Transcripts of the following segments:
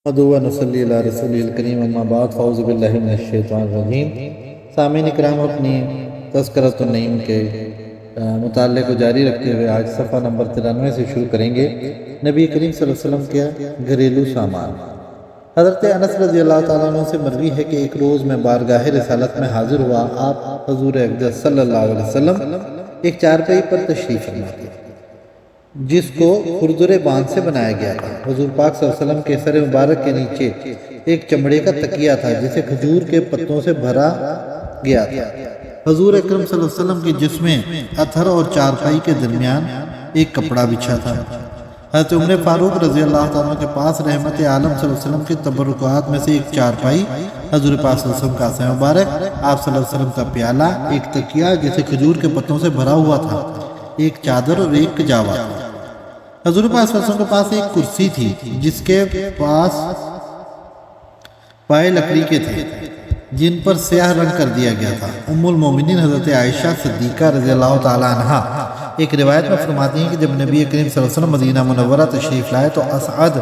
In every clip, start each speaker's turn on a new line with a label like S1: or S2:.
S1: ادو نصلی علی رسول الکریم اما بعد فاعوذ باللہ من الشیطان الرجیم۔ سامعین اکرام، اپنی تذکرۃ النعیم کے مطالعے کو جاری رکھتے ہوئے آج صفحہ نمبر 93 سے شروع کریں گے۔ نبی کریم صلی اللہ علیہ وسلم کے گھریلو سامان۔ حضرت انس رضی اللہ تعالیٰ عنہ سے مروی ہے کہ ایک روز میں بارگاہ رسالت میں حاضر ہوا۔ آپ حضور اقدس صلی اللہ علیہ وسلم ایک چارپائی پر تشریف فرما تھے جس کو خردر باندھ سے بنایا گیا تھا۔ حضور پاک صلی اللہ علیہ وسلم کے سر مبارک کے نیچے ایک چمڑے کا تکیہ تھا جسے کھجور کے پتوں سے بھرا گیا تھا۔ حضور اکرم صلی اللہ علیہ وسلم کے جسم اتھر اور چارپائی کے درمیان ایک کپڑا بچھا تھا۔ حضرت عمر فاروق رضی اللہ تعالیٰ کے پاس رحمت عالم صلی اللہ علیہ وسلم کے تبرکات میں سے ایک چارپائی، حضور پاک صلی اللہ علیہ وسلم کا عصا مبارک، آپ صلی اللہ علیہ وسلم کا پیالہ، ایک تکیہ جسے کھجور کے پتوں سے بھرا ہوا تھا، ایک چادر اور ایک کجاوا تھا۔ حضور پاک صلی اللہ علیہ وسلم کے پاس ایک کرسی تھی جس کے پاس پائے لکڑی کے تھے جن پر سیاہ رنگ کر دیا گیا تھا۔ ام المومنین حضرت عائشہ صدیقہ رضی اللہ تعالی عنہا ایک روایت میں فرماتی ہیں کہ جب نبی کریم صلی اللہ علیہ وسلم مدینہ منورہ تشریف لائے تو اسعد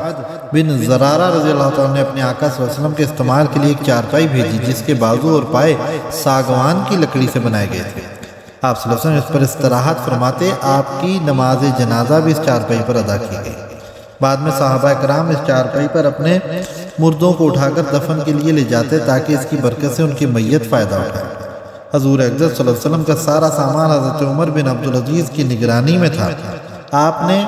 S1: بن زرارہ رضی اللہ تعالیٰ نے اپنے آقا صلی اللہ علیہ وسلم کے استعمال کے لیے ایک چارپائی بھیجی جس کے بازو اور پائے ساگوان کی لکڑی سے بنائے گئے تھے۔ آپ صلی اللہ علیہ وسلم اس پر استراحت فرماتے، آپ کی نماز جنازہ بھی اس چارپائی پر ادا کی گئی۔ بعد میں صحابہ کرام اس چارپائی پر اپنے مردوں کو اٹھا کر دفن کے لیے لے جاتے تاکہ اس کی برکت سے ان کی میت فائدہ اٹھائے۔ حضور اقدس صلی اللہ علیہ وسلم کا سارا سامان حضرت عمر بن عبدالعزیز کی نگرانی میں تھا۔ آپ نے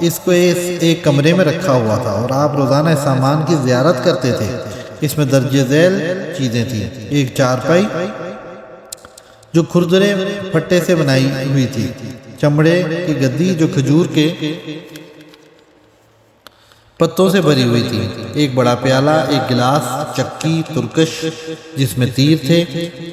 S1: اس کو ایک کمرے میں رکھا ہوا تھا اور آپ روزانہ اس سامان کی زیارت کرتے تھے۔ اس میں درج ذیل چیزیں تھیں: ایک چارپائی جو کھردرے پھٹے سے بنائی ہوئی تھی، چمڑے کی گدی جو کھجور کے پتوں سے بھری ہوئی تھی، ایک بڑا پیالہ، ایک گلاس، چکی، ترکش جس میں تیر تھے،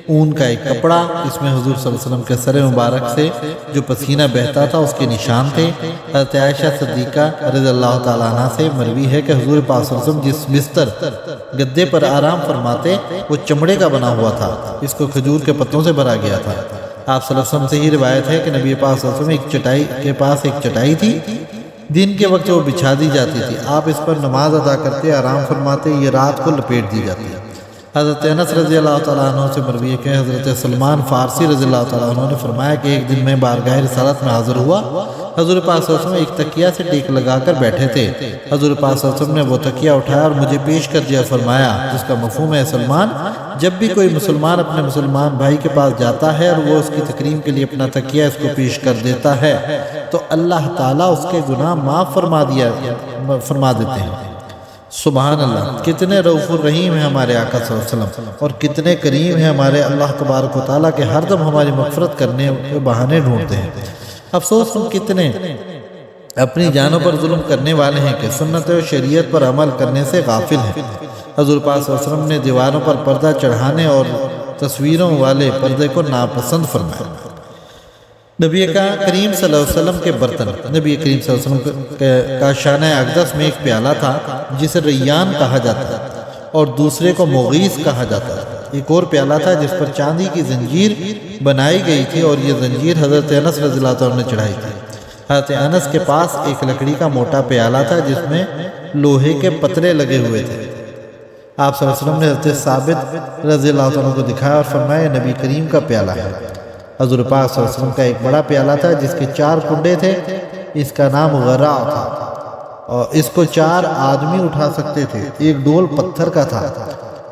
S1: اون کا ایک کپڑا، اس میں حضور صلی اللہ علیہ وسلم کے سر مبارک سے جو پسینہ بہتا تھا اس کے نشان تھے۔ حضرت عائشہ صدیقہ رضی اللہ تعالیٰ عنہ سے مروی ہے کہ حضور پاک صلی اللہ علیہ وسلم جس بستر گدے پر آرام فرماتے وہ چمڑے کا بنا ہوا تھا، اس کو کھجور کے پتوں سے بھرا گیا تھا۔ آپ صلی اللہ علیہ وسلم سے ہی روایت ہے کہ نبی پاک صلی اللہ علیہ وسلم ایک چٹائی کے پاس ایک چٹائی تھی، دن کے وقت وہ بچھا دی جاتی تھی، آپ اس پر نماز ادا کرتے، آرام فرماتے، یہ رات کو لپیٹ دی جاتی ہے۔ حضرت انس رضی اللہ تعالیٰ عنہ سے مروی ہے کہ حضرت سلمان فارسی رضی اللہ تعالیٰ عنہ نے فرمایا کہ ایک دن میں بارگاہ رسالت میں حاضر ہوا، حضور پاک صلی اللہ علیہ وسلم ایک تکیہ سے ٹیک لگا کر بیٹھے تھے۔ حضور پاک صلی اللہ علیہ وسلم نے وہ تکیہ اٹھایا اور مجھے پیش کر دیا، فرمایا، جس کا مفہوم ہے سلمان، جب بھی کوئی مسلمان اپنے مسلمان بھائی کے پاس جاتا ہے اور وہ اس کی تکریم کے لیے اپنا تکیہ اس کو پیش کر دیتا ہے تو اللہ تعالیٰ اس کے گناہ معاف فرما دیتے ہیں۔ سبحان اللہ! کتنے رؤوف الرحیم ہیں ہمارے آقا صلی اللہ علیہ وسلم، اور کتنے کریم ہیں ہمارے اللہ تبارک و تعالیٰ کے، ہر دم ہماری مغفرت کرنے کے بہانے ڈھونڈتے ہیں۔ افسوس ہم کتنے اپنی جانوں پر ظلم کرنے والے ہیں کہ سنت و شریعت پر عمل کرنے سے غافل ہیں۔ حضور پاک صلی اللہ علیہ وسلم نے دیواروں پر پردہ چڑھانے اور تصویروں والے پردے کو ناپسند فرمایا۔ نبی کریم صلی اللہ علیہ وسلم کے برتن۔ نبی کریم صلی اللہ علیہ وسلم کا شانہ اقدس میں ایک پیالہ تھا جسے ریان کہا جاتا ہے اور دوسرے کو مغیث کہا جاتا ہے۔ ایک اور پیالہ تھا جس پر چاندی کی زنجیر بنائی گئی تھی اور یہ زنجیر حضرت انس رضی اللہ عنہ نے چڑھائی تھی۔ حضرت انس کے پاس ایک لکڑی کا موٹا پیالہ تھا جس میں لوہے کے پترے لگے ہوئے تھے۔ آپ صلی اللہ علیہ وسلم نے حضرت ثابت رضی اللہ عنہ کو دکھایا اور فرمایا، نبی کریم کا پیالہ ہے۔ حضور پاک صلی اللہ علیہ وسلم کا ایک بڑا پیالہ تھا جس کے 4 کنڈے تھے، اس کا نام غراء تھا اور اس کو 4 آدمی اٹھا سکتے تھے۔ ایک ڈول پتھر کا تھا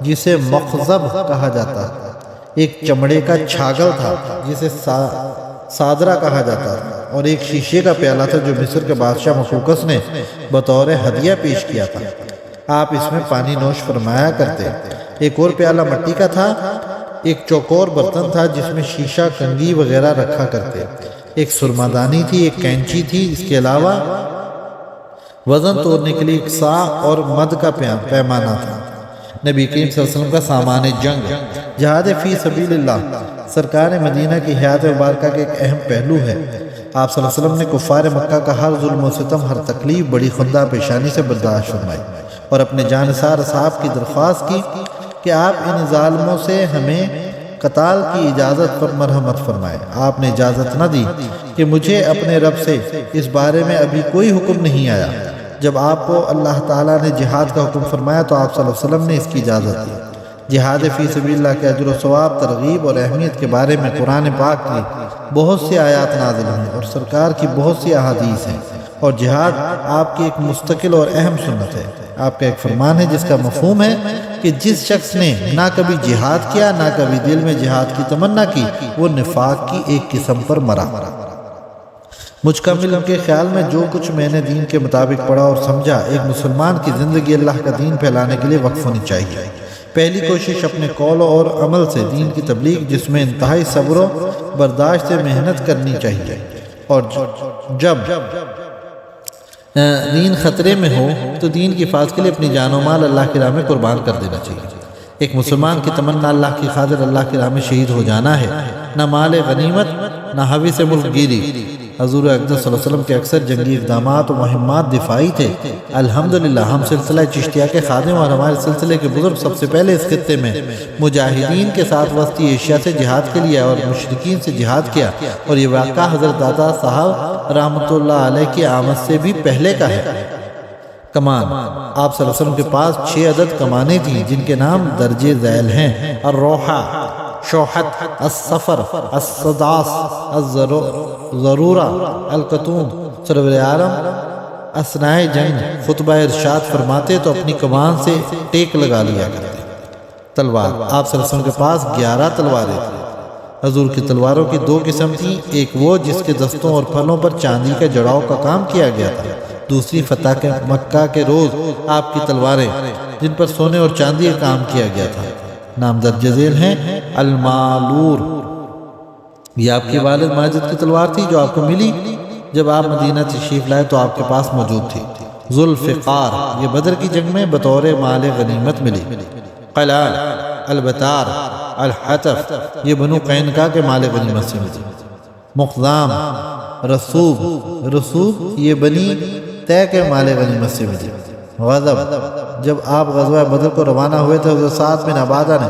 S1: جسے مخزب کہا جاتا ہے، ایک چمڑے کا چھاگل تھا جسے صادرہ کہا جاتا ہے، اور ایک شیشے کا پیالہ تھا جو مصر کے بادشاہ مقوقس نے بطور ہدیہ پیش کیا تھا۔ آپ اس میں پانی نوش فرمایا کرتے۔ ایک اور پیالہ مٹی کا تھا، ایک چوکور برتن تھا جس میں شیشہ، کنگھی وغیرہ رکھا کرتے، ایک سرمادانی تھی، ایک کینچی تھی، اس کے علاوہ وزن تولنے کے لیے ایک سا اور مد کا پیمانہ تھا۔ نبی کریم صلی اللہ علیہ وسلم کا سامان جنگ۔ جہاد فی سبیل اللہ سرکار مدینہ کی حیات مبارکہ کے ایک اہم پہلو ہے۔ آپ صلی اللہ علیہ وسلم نے کفار مکہ کا ہر ظلم و ستم، ہر تکلیف بڑی خندہ پیشانی سے برداشت فرمائی اور اپنے جانثار اصحاب کی درخواست کی کہ آپ ان ظالموں سے ہمیں قتال کی اجازت پر مرحمت فرمائے۔ آپ نے اجازت نہ دی کہ مجھے اپنے رب سے اس بارے میں ابھی کوئی حکم نہیں آیا، جب آپ کو اللہ تعالیٰ نے جہاد کا حکم فرمایا تو آپ صلی اللہ علیہ وسلم نے اس کی اجازت دی۔ جہاد فی سبیل اللہ کے اجر و ثواب، ترغیب اور اہمیت کے بارے میں قرآن پاک کی بہت سی آیات نازل ہیں اور سرکار کی بہت سی احادیث ہیں، اور جہاد آپ کی ایک مستقل اور اہم سنت ہے۔ آپ کا ایک فرمان ہے جس کا مفہوم ہے کہ جس شخص نے نہ کبھی جہاد کیا نہ کبھی دل میں جہاد کی تمنا کی، وہ نفاق کی ایک قسم پر مرا۔ مجھ کا علم کے خیال میں جو کچھ میں نے دین کے مطابق پڑھا اور سمجھا، ایک مسلمان کی زندگی اللہ کا دین پھیلانے کے لیے وقف ہونی چاہیے۔ پہلی کوشش اپنے قول اور عمل سے دین کی تبلیغ، جس میں انتہائی صبر و برداشت سے محنت کرنی چاہیے، اور جب دین خطرے میں ہو تو دین کی حفاظت کے لیے اپنی جان و مال اللہ کی راہ میں قربان کر دینا چاہیے۔ ایک مسلمان کی تمنا اللہ کی خاطر اللہ کی راہ میں شہید ہو جانا ہے، نہ مال غنیمت نہ حوی سے ملک گیری۔ حضور اقدس صلی اللہ علیہ وسلم کے اکثر جنگی اقدامات و مہمات دفاعی تھے۔ الحمدللہ ہم سلسلہ چشتیہ کے خادم اور ہمارے سلسلے کے بزرگ سب سے پہلے اس خطے میں مجاہدین کے ساتھ وسطی ایشیا سے جہاد کے لیے اور مشرکین سے جہاد کیا، اور یہ واقعہ حضرت دادا صاحب رحمۃ اللہ علیہ کی آمد سے بھی پہلے کا ہے۔ کمان، آپ صلی اللہ علیہ وسلم کے پاس 6 عدد کمانیں تھیں جن کے نام درج ذیل ہیں: الروحہ، شوحت، السفر، الصداس، الضرورہ، القتوم۔ سرور عالم اثنائے جنگ خطبہ ارشاد فرماتے تو اپنی کمان سے ٹیک لگا لیا کرتے۔ تلوار، آپ صلی اللہ علیہ وسلم کے پاس 11 تلواریں تھیں۔ حضور کی تلواروں کی 2 قسم تھیں، ایک وہ جس کے دستوں اور پھلوں پر چاندی کا جڑاؤ کا کام کیا گیا تھا، دوسری فتح کے مکہ کے روز آپ کی تلواریں جن پر سونے اور چاندی کا کام کیا گیا تھا۔ نام درج ذیل ہیں: المالور، یہ آپ کے والد ماجد کی تلوار تھی جو آپ کو ملی جب آپ مدینہ تشریف لائے تو آپ کے پاس موجود تھی۔ ذوالفقار، یہ بدر کی جنگ میں بطور مال غنیمت ملی۔ قلال، البتار، الحتف، یہ بنو قینقاع کے مال غنیمت سے ملی۔ مقدام، رسوب، یہ بنی طے کے مال غنیمت سے ملی۔ غضب، جب آپ غزوہ بدر کو روانہ ہوئے تھے حضرت سعد بن عبادہ نے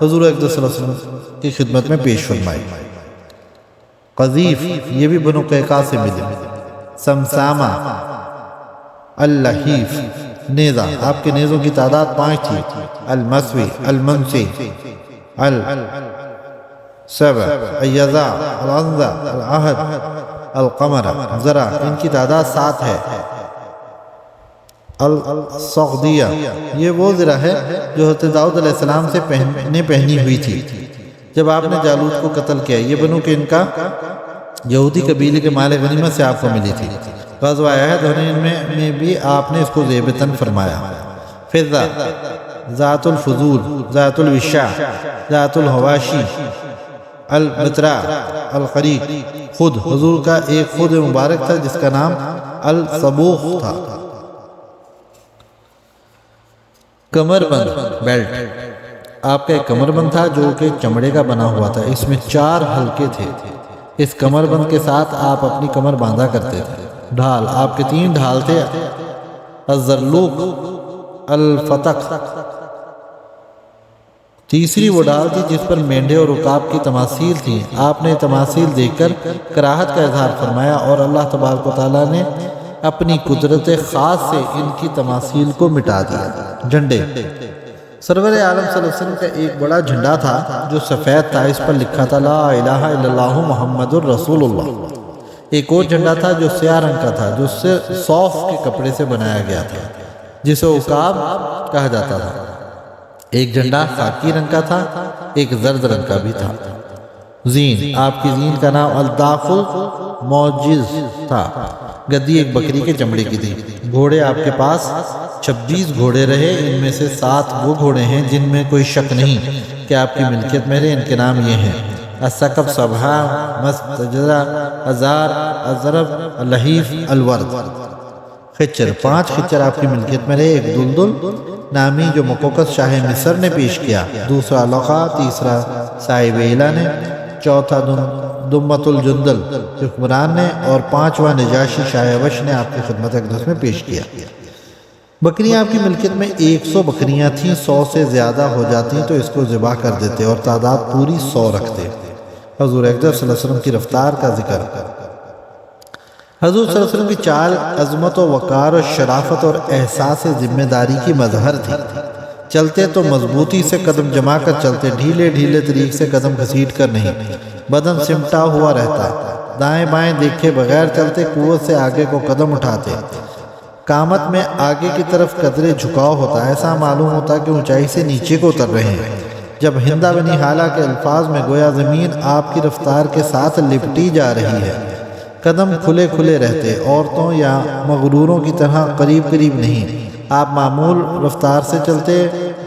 S1: حضور اقدس صلی اللہ علیہ وسلم کی خدمت میں پیش فرمائی۔ قذیف، یہ بھی بنو قینقاع سے ملی۔ سمسامہ، اللحیف، نیزہ، آپ کے نیزوں کی تعداد 5 تھی۔ المسوی، المنسی، السبع، اليذع، العنزہ، العہد، القمر، ذرا، ان کی تعداد 7 ہے۔ الصغدیہ، یہ وہ ذرا ہے جو حضرت داؤد علیہ السلام سے پہنی ہوئی تھی جب آپ نے جالوت کو قتل کیا۔ یہ بنو قینقاع یہودی قبیلے کے مال غنیمت سے آپ کو ملی تھی۔ غزوہ احد میں بھی آپ نے اس کو ذیبتاً فرمایا۔ فضہ، ذات الفضول، ذات الوشاع، ذات الحواشی، البترا، القریق، خود، حضور کا ایک خود مبارک تھا جس کا نام الصبوخ تھا۔ کمر بند، بیلٹ، آپ کا ایک کمر بند تھا جو کہ چمڑے کا بنا ہوا تھا، اس میں 4 حلقے تھے۔ اس کمر بند کے ساتھ آپ اپنی کمر باندھا کرتے تھے۔ ڈھال، آپ کے 3 ڈھال تھے: الزرلوق، الفتق، تیسری وہ ڈھال تھی جس پر مینڈے اور عقاب کی تماثیل تھیں۔ آپ نے تماثیل دیکھ کر کراہت کا اظہار فرمایا اور اللہ تبارک و تعالیٰ نے اپنی قدرت خاص سے ان کی تماثیل کو مٹا دیا۔ جھنڈے، سرور عالم صلی اللہ علیہ وسلم کا ایک بڑا جھنڈا تھا جو سفید تھا، اس پر لکھا تھا لا الہ الا اللہ محمد الرسول اللہ۔ ایک اور جھنڈا تھا جو سیاہ رنگ کا تھا، جو صوف کے کپڑے سے بنایا گیا تھا، جسے عقاب کہا جاتا تھا۔ ایک جھنڈا خاکی رنگ کا تھا، ایک زرد رنگ کا بھی تھا۔ زین، آپ کی زین کا نام الداف الموجز تھا۔ گدی ایک بکری کے چمڑے کی تھی۔ گھوڑے، آپ کے پاس 26 گھوڑے رہے، ان میں سے 7 وہ گھوڑے ہیں جن میں کوئی شک نہیں کہ آپ کی ملکیت میں رہے۔ ان کے نام یہ ہیں: السقب، صبحا، مستجرہ، ازار، ازرب، اللحیف، الورد۔ خچر، 5 خچر آپ کی ملکیت میں رہے، ایک دلدل نامی جو مقوقس شاہ مصر نے پیش کیا، دوسرا لقا، تیسرا صاحب ایلا نے، چوتھا دمت الجندل حکمران نے، اور 5واں نجاشی شاہ حبش نے آپ کی خدمت اقدس میں پیش کیا۔ بکریاں آپ کی ملکیت میں 100 بکریاں تھیں، 100 سے زیادہ ہو جاتی تو اس کو ذبح کر دیتے اور تعداد پوری 100 رکھتے۔ حضور اقدس صلی اللہ علیہ وسلم کی رفتار کا ذکر، حضور صلی اللہ علیہ وسلم کی چال عظمت و وقار و شرافت اور احساس ذمہ داری کی مظہر تھی۔ چلتے تو مضبوطی سے قدم جما کر چلتے، ڈھیلے ڈھیلے طریق سے قدم گھسیٹ کر نہیں۔ بدن سمٹا ہوا رہتا، دائیں بائیں دیکھے بغیر چلتے، قوت سے آگے کو قدم اٹھاتے۔ قامت میں آگے کی طرف قدرے جھکاؤ ہوتا، ایسا معلوم ہوتا کہ اونچائی سے نیچے کو اتر رہے ہیں۔ جب ہندہ بنی حالہ کے الفاظ میں گویا زمین آپ کی رفتار کے ساتھ لپٹی جا رہی ہے، قدم کھلے کھلے رہتے، عورتوں یا مغروروں کی طرح قریب قریب نہیں، آپ معمول رفتار سے چلتے،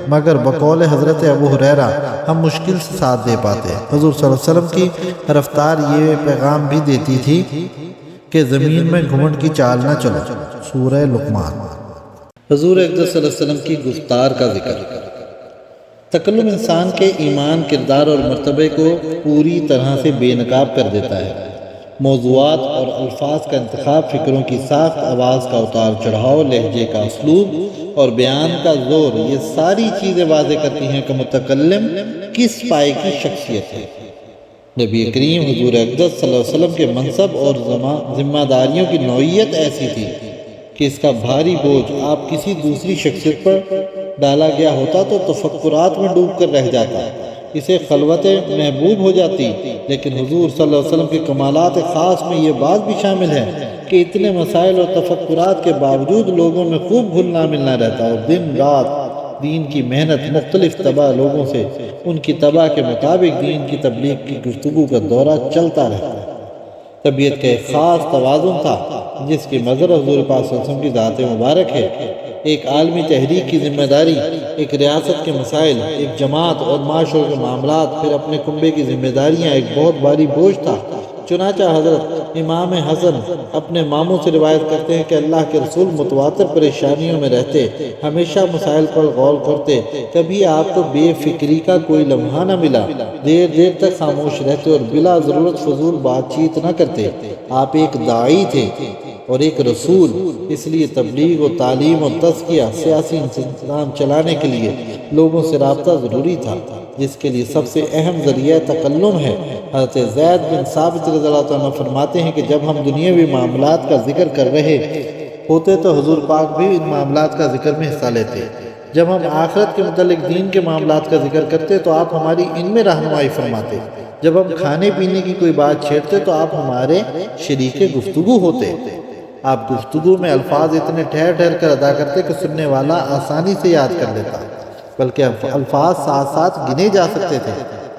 S1: مگر بقول حضرت ابو ہریرہ ہم مشکل سے ساتھ دے پاتے۔ حضور صلی اللہ علیہ وسلم کی رفتار یہ پیغام بھی دیتی تھی کہ زمین میں گھمنڈ کی چال نہ چلو۔ سورہ لقمان۔ حضور اقدس صلی اللہ علیہ وسلم کی گفتار کا ذکر۔ تکلم انسان کے ایمان، کردار اور مرتبے کو پوری طرح سے بے نقاب کر دیتا ہے۔ موضوعات اور الفاظ کا انتخاب، فکروں کی ساخت، آواز کا اتار چڑھاؤ، لہجے کا اسلوب اور بیان کا زور، یہ ساری چیزیں واضح کرتی ہیں کہ متکلم کس پائے کی شخصیت ہے۔ نبی کریم حضور اقدس صلی اللہ علیہ وسلم کے منصب اور ذمہ داریوں کی نوعیت ایسی تھی کہ اس کا بھاری بوجھ آپ کسی دوسری شخصیت پر ڈالا گیا ہوتا تو تفکرات میں ڈوب کر رہ جاتا، اسے خلوت محبوب ہو جاتی۔ لیکن حضور صلی اللہ علیہ وسلم کے کمالات خاص میں یہ بات بھی شامل ہے کہ اتنے مسائل اور تفکرات کے باوجود لوگوں میں خوب گھلنا ملنا رہتا اور دن رات دین کی محنت، مختلف طبع لوگوں سے ان کی طبع کے مطابق دین کی تبلیغ کی گفتگو کا دورہ چلتا رہتا ہے۔ طبیعت کا ایک خاص توازن تھا جس کی مظہر حضور پاک صلی اللہ علیہ وسلم کی ذات مبارک ہے۔ ایک عالمی تحریک کی ذمہ داری، ایک ریاست کے مسائل، ایک جماعت اور معاشروں کے معاملات، پھر اپنے کنبے کی ذمہ داریاں، ایک بہت بھاری بوجھ تھا۔ چنانچہ حضرت امام حسن اپنے ماموں سے روایت کرتے ہیں کہ اللہ کے رسول متواتر پریشانیوں میں رہتے، ہمیشہ مسائل پر غور کرتے، کبھی آپ کو بے فکری کا کوئی لمحہ نہ ملا، دیر دیر تک خاموش رہتے اور بلا ضرورت فضول بات چیت نہ کرتے۔ آپ ایک داعی تھے اور ایک رسول، اس لیے تبلیغ و تعلیم و تزکیہ، سیاسی انتظام چلانے کے لیے لوگوں سے رابطہ ضروری تھا، جس کے لیے سب سے اہم ذریعہ تکلم ہے۔ حضرت زید بن ثابت رضی اللہ عنہ فرماتے ہیں کہ جب ہم دنیاوی معاملات کا ذکر کر رہے ہوتے تو حضور پاک بھی ان معاملات کا ذکر میں حصہ لیتے، جب ہم آخرت کے متعلق دین کے معاملات کا ذکر کرتے تو آپ ہماری ان میں رہنمائی فرماتے، جب ہم کھانے پینے کی کوئی بات چھیڑتے تو آپ ہمارے شریک گفتگو ہوتے۔ آپ گفتگو میں الفاظ اتنے ٹھہر ٹھہر کر ادا کرتے کہ سننے والا آسانی سے یاد کر لیتا، بلکہ الفاظ ساتھ ساتھ گنے جا سکتے تھے۔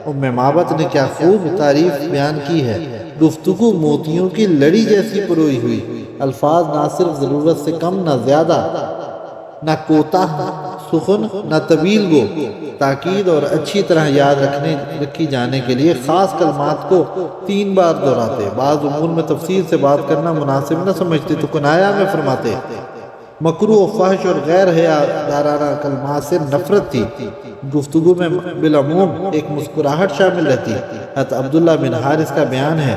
S1: ام معبد نے کیا خوب تعریف بیان کی ہے، گفتگو موتیوں کی لڑی جیسی پروئی ہوئی، الفاظ نہ صرف ضرورت سے کم نہ زیادہ، نہ کوتاہ سخن نہ طویل گو، تاکید اور اچھی طرح یاد رکھی جانے کے لیے خاص کلمات کو 3 بار دہراتے۔ بعض امور میں تفصیل سے بات کرنا مناسب نہ سمجھتے تو کنایا میں فرماتے۔ مکروہ و فحش اور غیر حیا دارانہ کلمات سے نفرت تھی۔ گفتگو میں بالعموم ایک مسکراہٹ شامل رہتی۔ حضرت عبداللہ بن حارث کا بیان ہے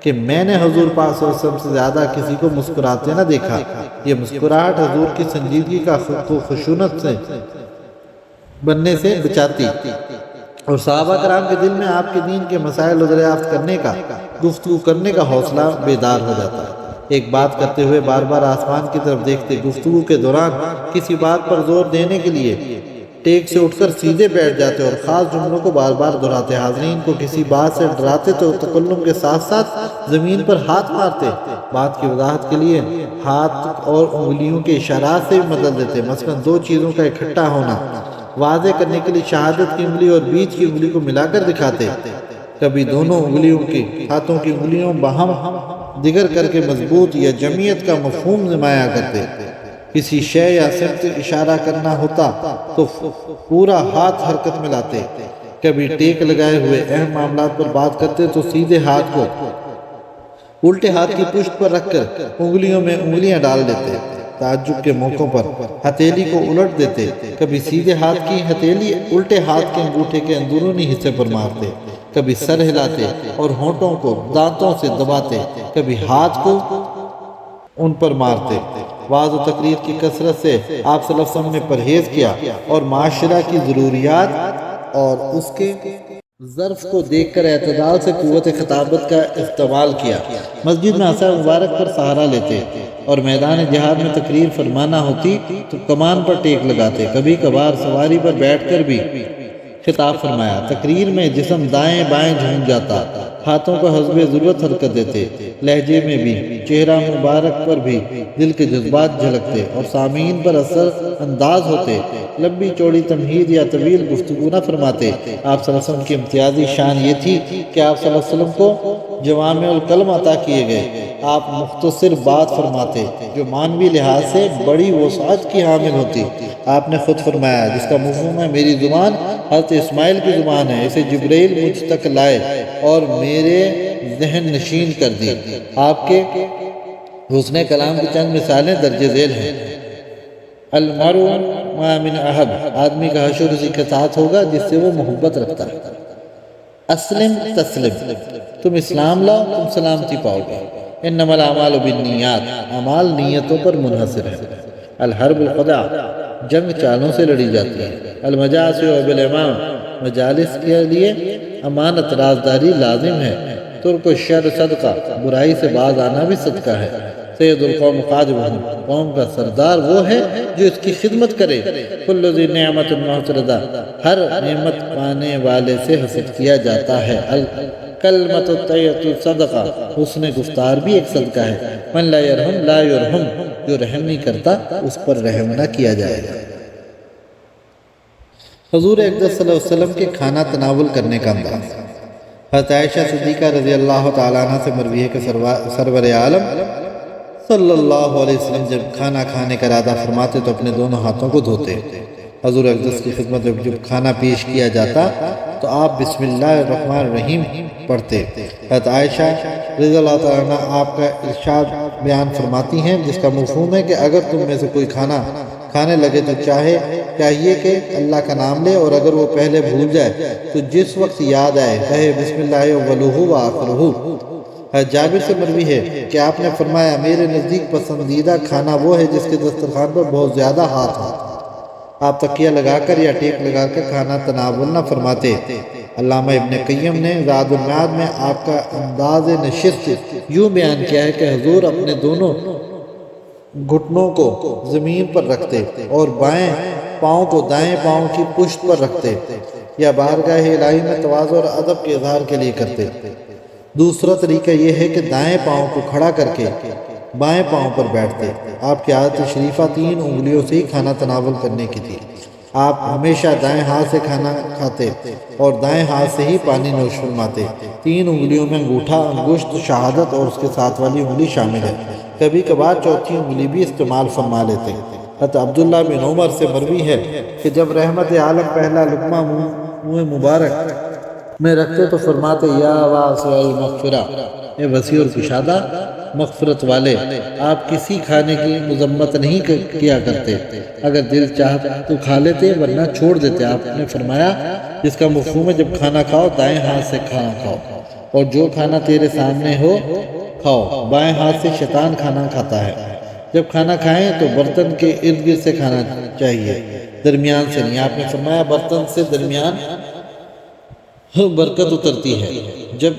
S1: کہ میں نے حضور پاک صلی اللہ علیہ وسلم سے زیادہ کسی کو مسکراتے نہ دیکھا۔ یہ مسکراہٹ حضور کی سنجیدگی کا خشونت سے بننے سے بچاتی اور صحابہ کرام کے دل میں آپ کے دین کے مسائل دریافت کرنے کا، گفتگو کرنے کا حوصلہ بیدار ہو جاتا ہے۔ ایک بات کرتے ہوئے بار بار آسمان کی طرف دیکھتے، گفتگو کے دوران کسی بات پر زور دینے کے لیے ٹیک سے اٹھ کر سیدھے بیٹھ جاتے اور خاص جملوں کو بار بار دہراتے، حاضرین کو کسی بات سے ڈراتے تو تکلم کے ساتھ ساتھ زمین پر ہاتھ مارتے، بات کی وضاحت کے لیے ہاتھ اور انگلیوں کے اشارات سے بھی مدد دیتے، مثلا 2 چیزوں کا اکٹھا ہونا واضح کرنے کے لیے شہادت کی انگلی اور بیچ کی انگلی کو ملا کر دکھاتے، کبھی دونوں انگلیوں کی ہاتھوں کی انگلیوں باہم دیگر کر کے مضبوط یا جمعیت کا مفہوم نمایاں کرتے، کسی شے یا سمت اشارہ کرنا ہوتا تو پورا ہاتھ حرکت میں لاتے، کبھی ٹیک لگائے ہوئے اہم معاملات پر بات کرتے تو سیدھے ہاتھ کو الٹے ہاتھ کی پشت پر رکھ کر انگلیوں میں انگلیاں ڈال دیتے، تعجب کے موقعوں پر ہتھیلی کو الٹ دیتے، کبھی سیدھے ہاتھ کی ہتھیلی الٹے ہاتھ کے انگوٹھے کے اندرونی حصے پر مارتے، کبھی سر ہلاتے اور ہونٹوں کو دانتوں سے دباتے، کبھی ہاتھ کو ان پر مارتے۔ وعظ و تقریر کی کثرت سے آپ صلی اللہ علیہ وسلم نے پرہیز کیا اور معاشرہ کی ضروریات اور اس کے ظرف کو دیکھ کر اعتدال سے قوت خطابت کا استعمال کیا۔ مسجد میں عصا مبارک پر سہارا لیتے اور میدان جہاد میں تقریر فرمانا ہوتی تو کمان پر ٹیک لگاتے۔ کبھی کبھار سواری پر بیٹھ کر بھی خطاب فرمایا۔ تقریر میں جسم دائیں بائیں جھوم جاتا، ہاتھوں کو حسب ضرورت حرکت دیتے، لہجے میں بھی، چہرہ مبارک پر بھی دل کے جذبات جھلکتے اور سامعین پر اثر انداز ہوتے۔ لمبی چوڑی تمہید یا طویل گفتگو نہ فرماتے۔ آپ صلی اللہ علیہ وسلم کی امتیازی شان یہ تھی کہ آپ صلی اللہ علیہ وسلم کو جوامع الکلم عطا کیے گئے۔ آپ مختصر بات فرماتے جو معنوی لحاظ سے بڑی وسعت کی حامل ہوتی۔ آپ نے خود فرمایا، جس کا مفہوم ہے میری زبان حضرت اسماعیل کی زبان ہے، اسے جبرائیل مجھ تک لائے اور میرے ذہن نشین کر دی۔ آپ کے حسن کلام کی چند مثالیں درج ذیل ہیں۔ المرء ما من احب، آدمی کا حشر اسی کے ساتھ ہوگا جس سے وہ محبت رکھتا ہے۔ اسلم تسلم، تم اسلام لاؤ تم سلامتی پاؤ گے۔ انما الاعمال بالنیات، اعمال نیتوں پر منحصر ہے۔ الحرب الخداع، جنگ چالوں سے لڑی جاتی ہے۔ المجالس بالامام، مجالس کے لیے امانت رازداری لازم ہے۔ ترک الشر صدقہ، برائی سے باز آنا بھی صدقہ ہے۔ سید القوم خادمہم، قوم کا سردار وہ ہے جو اس کی خدمت کرے۔ کل ذی نعمت محترضہ، ہر نعمت پانے والے سے حسد کیا جاتا ہے۔ کلمۃ الطیبۃ صدقہ، حسن گفتار بھی ایک صدقہ ہے۔ من لا یرحم لا یرحم، جو رحم نہیں کرتا اس پر رحم نہ کیا جائے گا۔ حضور اقدس صلی اللہ علیہ وسلم کے کھانا تناول کرنے کا انداز۔ حضرت عائشہ صدیقہ رضی اللہ تعالیٰ عنہ سے مروی ہے کہ سرور عالم صلی اللہ علیہ وسلم جب کھانا کھانے کا ارادہ فرماتے تو اپنے دونوں ہاتھوں کو دھوتے۔ حضور اقدس کی خدمت میں جب کھانا پیش کیا جاتا تو آپ بسم اللہ الرحمن الرحیم پڑھتے۔ حضرت عائشہ رضی اللہ تعالیٰ عنہ آپ کا ارشاد بیان فرماتی ہیں، جس کا مفہوم ہے کہ اگر تم میں سے کوئی کھانا کھانے لگے تو چاہیے کہ اللہ کا نام لے، اور اگر وہ پہلے بھول جائے تو جس وقت یاد آئے کہے بسم اللہ اولہ و آخرہ۔ جابر سے مروی ہے کہ آپ نے فرمایا، میرے نزدیک پسندیدہ کھانا وہ ہے جس کے دسترخوان پر بہت زیادہ ہاتھ ہو۔ آپ تکیہ لگا کر یا ٹیک لگا کر کھانا تناول نہ فرماتے۔ علامہ ابن قیم نے زاد المعاد میں آپ کا انداز نشست یوں بیان کیا ہے کہ حضور اپنے دونوں گھٹنوں کو زمین پر رکھتے اور بائیں پاؤں کو دائیں پاؤں کی پشت پر رکھتے، یا بارگاہ الہی میں تواضع اور ادب کے اظہار کے لیے کرتے۔ دوسرا طریقہ یہ ہے کہ دائیں پاؤں کو کھڑا کر کے بائیں پاؤں پر بیٹھتے۔ آپ کی عادت شریفہ 3 انگلیوں سے ہی کھانا تناول کرنے کی تھی۔ آپ ہمیشہ دائیں ہاتھ سے کھانا کھاتے اور دائیں ہاتھ سے ہی پانی نوش فرماتے۔ 3 انگلیوں میں انگوٹھا، انگشت، شہادت اور اس کے ساتھ والی انگلی شامل ہے۔ کبھی کبھار چوتھی انگلی بھی استعمال فرما لیتے۔ حضرت عبداللہ بن عمر سے مروی ہے کہ جب رحمت عالم پہلا لقمہ منہ مبارک میں رکھتے تو فرماتے، یا واسع المغفرہ، اے وسیع اور کشادہ مغفرت والے۔ آپ کسی کھانے کی مذمت نہیں کیا کرتے، اگر دل چاہتا تو کھا لیتے ورنہ چھوڑ دیتے۔ آپ نے فرمایا، جس کا مفہوم ہے جب کھانا کھاؤ دائیں ہاتھ سے کھانا کھاؤ، اور جو کھانا تیرے سامنے ہو کھاؤ۔ بائیں ہاتھ سے شیطان کھانا کھاتا ہے۔ جب کھانا کھائیں تو برتن کے ارد گرد سے کھانا چاہیے، درمیان سے نہیں۔ آپ نے فرمایا، برتن سے درمیان برکت اترتی ہے۔ جب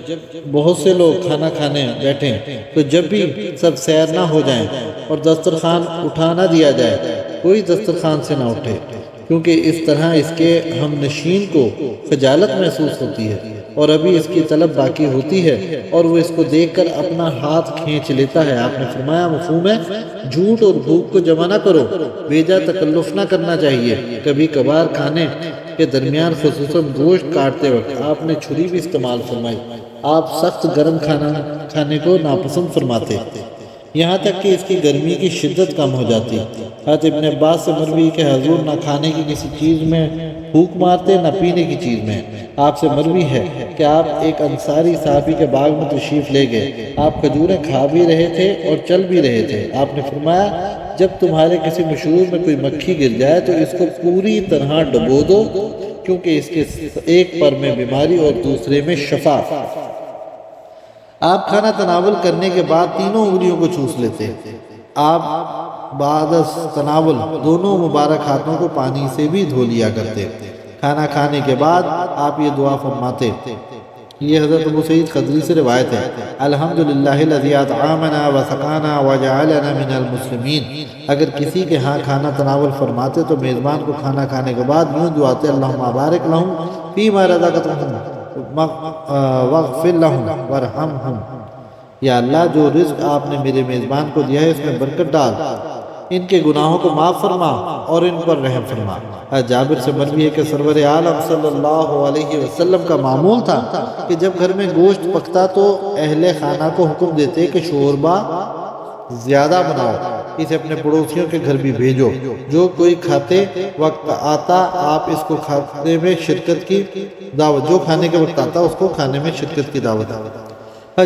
S1: بہت سے لوگ کھانا کھانے بیٹھیں تو جب بھی سب سیر نہ ہو جائیں اور دسترخوان اٹھا نہ دیا جائے، کوئی دسترخوان سے نہ اٹھے، کیونکہ اس طرح اس کے ہم نشین کو خجالت محسوس ہوتی ہے اور ابھی اس کی طلب باقی ہوتی ہے اور وہ اس کو دیکھ کر اپنا ہاتھ کھینچ لیتا ہے۔ آپ نے فرمایا، مفہوم ہے جھوٹ اور بھوک کو جمع نہ کرو، بیجا تکلف نہ کرنا چاہیے۔ کبھی کبھار کھانے کے درمیان خصوصاً گوشت کاٹتے وقت آپ نے چھری بھی استعمال فرمائی۔ آپ سخت گرم کھانا کھانے کو ناپسند فرماتے، یہاں تک کہ اس کی گرمی کی شدت کم ہو جاتی۔ حضرت ابن عباس سے مروی کہ حضور نہ کھانے کی کسی چیز میں پھونک مارتے نہ پینے کی چیز میں۔ آپ سے مروی ہے کہ آپ ایک انصاری صحابی کے باغ میں تشریف لے گئے۔ آپ کھجوریں کھا بھی رہے تھے اور چل بھی رہے تھے۔ آپ نے فرمایا، جب تمہارے کسی مشروب میں کوئی مکھی گر جائے تو اس کو پوری طرح ڈبو دو، کیونکہ اس کے ایک پر میں بیماری اور دوسرے میں شفا۔ آپ کھانا تناول کرنے کے بعد تینوں انگلیوں کو چوس لیتے۔ آپ بعد از تناول دونوں مبارک ہاتھوں کو پانی سے بھی دھو لیا کرتے۔ کھانا کھانے کے بعد آپ یہ دعا فرماتے۔ یہ حضرت ابو سعید خدری سے روایت ہے، الحمدللہ الذی اطعمنا وسقانا وجعلنا من المسلمین۔ اگر کسی کے ہاں کھانا تناول فرماتے تو میزبان کو کھانا کھانے کے بعد یوں دعاتے، اللہم بارک لہم فیما رزقتہم واغفر لہم وارحمہم۔ یا اللہ، جو رزق آپ نے میرے میزبان کو دیا ہے اس میں برکت ڈال، ان کے گناہوں کو معاف فرما اور ان پر رحم فرما۔ جابر سے مروی ہے کہ سرور عالم صلی اللہ علیہ وسلم کا معمول تھا کہ جب گھر میں گوشت پکتا تو اہل خانہ کو حکم دیتے کہ شوربہ زیادہ بناؤ، اسے اپنے پڑوسیوں کے گھر بھی بھیجو، جو کوئی کھاتے وقت آتا آپ اس کو کھانے میں شرکت کی دعوت، جو کھانے کے وقت آتا اس کو کھانے میں شرکت کی دعوت۔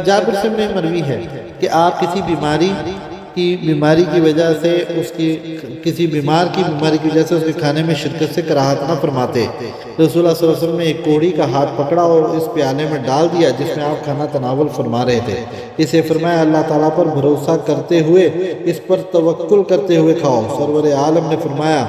S1: جابر سے مروی ہے کہ آپ کسی بیماری کی وجہ سے کسی بیمار کی بیماری کی وجہ سے اس کے کھانے میں شرکت سے کراہت نہ فرماتے۔ رسول اللہ صلی اللہ علیہ وسلم نے ایک کوڑی کا ہاتھ پکڑا اور اس پیالے میں ڈال دیا جس میں آپ کھانا تناول فرما رہے تھے، اسے فرمایا اللہ تعالیٰ پر بھروسہ کرتے ہوئے اس پر توکل کرتے ہوئے کھاؤ۔ سرور عالم نے فرمایا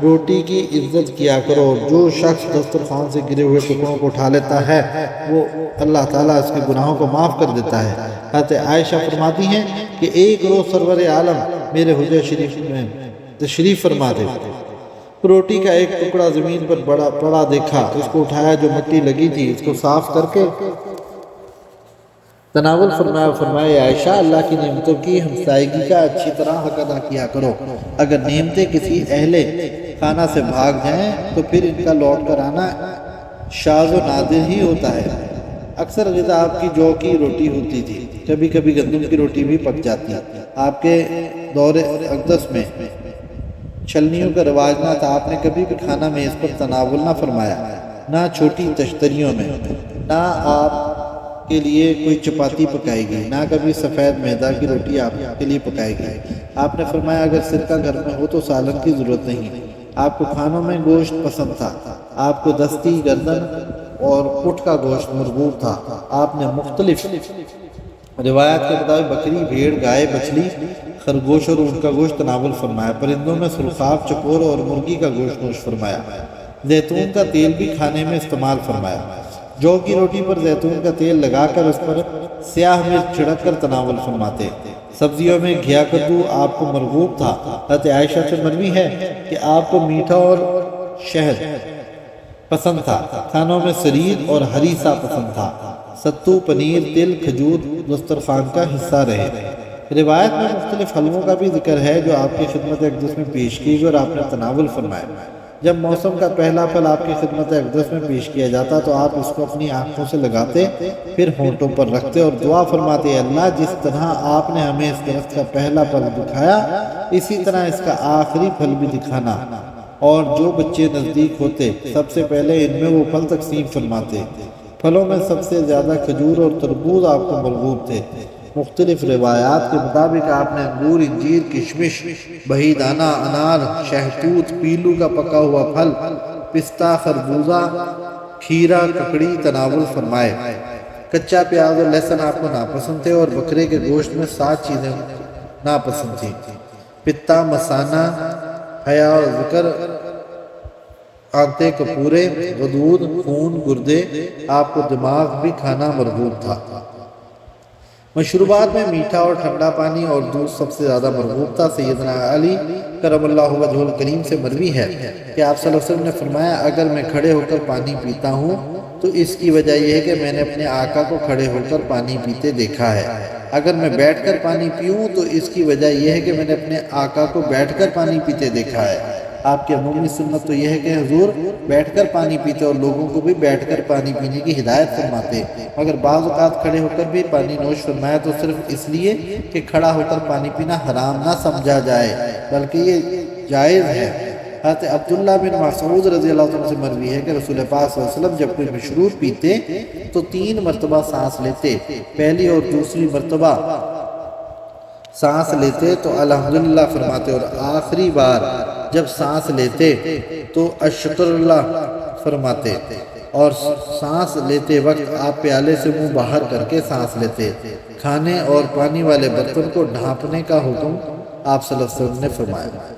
S1: روٹی کی عزت کیا کرو، جو شخص دسترخوان سے گرے ہوئے ٹکڑوں کو اٹھا لیتا ہے وہ اللہ تعالیٰ اس کے گناہوں کو معاف کر دیتا ہے۔ حضرت عائشہ فرماتی ہیں کہ ایک روز سرور عالم میرے حجرہ شریف میں تشریف فرما تھے، روٹی کا ایک ٹکڑا زمین پر پڑا دیکھا، اس کو اٹھایا، جو مٹی لگی تھی اس کو صاف کر کے تناول فرمایا عائشہ، اللہ کی نعمتوں کی ہمسائیگی کا اچھی طرح حق ادا کیا کرو، اگر نعمتیں کسی اہل خانہ سے بھاگ جائیں تو پھر ان کا لوٹ کر آنا شاذ و نادر ہی ہوتا ہے۔ اکثر غذا آپ کی جو کی روٹی ہوتی تھی، کبھی کبھی گندم کی روٹی بھی پک جاتی۔ آپ کے دور اقدس میں چھلنیوں کا رواج نہ تھا، آپ نے کبھی بھی کھانا میں اس پر تناول نہ فرمایا، نہ چھوٹی تشتریوں میں، نہ آپ کے لیے کوئی چپاتی پکائے گی، نہ کبھی سفید میدا کی روٹی آپ کے لیے پکائے گی۔ آپ نے فرمایا اگر سرکہ گھر میں ہو تو سالن کی ضرورت نہیں۔ آپ کو کھانوں میں گوشت پسند تھا، آپ کو دستی، گردن اور پٹھ کا گوشت مرغوب تھا۔ آپ نے مختلف روایات کے مطابق بکری، بھیڑ، گائے، مچھلی، خرگوش اور اونٹ کا گوشت تناول فرمایا۔ پرندوں میں سرخاب، چکور اور مرغی کا گوشت نوش فرمایا۔ زیتون کا تیل بھی کھانے میں استعمال فرمایا۔ جو کی روٹی پر زیتون کا تیل لگا کر اس پر سیاہ مرچ چھڑک کر تناول فرماتے۔ سبزیوں میں گھیا کدو آپ کو مرغوب تھا۔ حضرت عائشہ سے مروی ہے کہ آپ کو میٹھا اور شہد پسند تھا، کھانوں میں سرید اور ہریسہ پسند تھا، ستو، پنیر، تل، کھجور دسترخوان کا حصہ رہے۔ روایت میں مختلف حلووں کا بھی ذکر ہے جو آپ کی خدمت اقدس میں پیش کی گئی اور آپ نے تناول فرمایا۔ جب موسم کا پہلا پھل آپ کی خدمت اقدس میں پیش کیا جاتا تو آپ اس کو اپنی آنکھوں سے لگاتے، پھر ہونٹوں پر رکھتے اور دعا فرماتے، اللہ جس طرح آپ نے ہمیں اس درخت کا پہلا پھل دکھایا اسی طرح اس کا آخری پھل بھی دکھانا، اور جو بچے نزدیک ہوتے سب سے پہلے ان میں وہ پھل تقسیم فرماتے۔ پھلوں میں سب سے زیادہ کھجور اور تربوز آپ کو مرغوب تھے۔ مختلف روایات کے مطابق آپ نے انگور، انجیر، کشمش، بہی دانہ، انار، شہتوت، پیلو کا پکا ہوا پھل، پستہ، خربوزہ، کھیرا، ککڑی تناول فرمائے۔ کچا پیاز اور لہسن آپ کو ناپسند تھے اور بکرے کے گوشت میں 7 چیزیں ناپسند تھیں: پتا، مثانہ، حیا اور ذکر، آنتے، کپورے، غدود، خون، گردے، آپ کو دماغ بھی کھانا مرغوب تھا۔ مشروبات میں میٹھا اور ٹھنڈا پانی اور دودھ سب سے زیادہ مرغوب تھا۔ سیدنا علی کرم اللہ وجہہ الکریم سے مروی ہے کہ آپ صلی اللہ علیہ وسلم نے فرمایا اگر میں کھڑے ہو کر پانی پیتا ہوں تو اس کی وجہ یہ ہے کہ میں نے اپنے آقا کو کھڑے ہو کر پانی پیتے دیکھا ہے، اگر میں بیٹھ کر پانی پیوں تو اس کی وجہ یہ ہے کہ میں نے اپنے آقا کو بیٹھ کر پانی پیتے دیکھا ہے۔ آپ کی عمومی سنت تو یہ ہے کہ حضور بیٹھ کر پانی پیتے اور لوگوں کو بھی بیٹھ کر پانی پینے کی ہدایت فرماتے، مگر بعض اوقات کھڑے ہو کر بھی پانی نوش فرمایا تو صرف اس لیے کہ کھڑا ہو کر پانی پینا حرام نہ سمجھا جائے بلکہ یہ جائز ہے۔ حضرت عبداللہ بن مسعود رضی اللہ عنہ سے مروی ہے کہ رسول پاک صلی اللہ علیہ وسلم جب کوئی مشروب پیتے تو 3 مرتبہ سانس لیتے، پہلی اور دوسری مرتبہ سانس لیتے تو الحمدللہ فرماتے اور آخری بار جب سانس لیتے تو اشکر اللہ فرماتے، اور سانس لیتے وقت آپ پیالے سے منہ باہر کر کے سانس لیتے۔ کھانے اور پانی والے برتن کو ڈھانپنے کا حکم آپ صلی اللہ علیہ وسلم نے فرمایا۔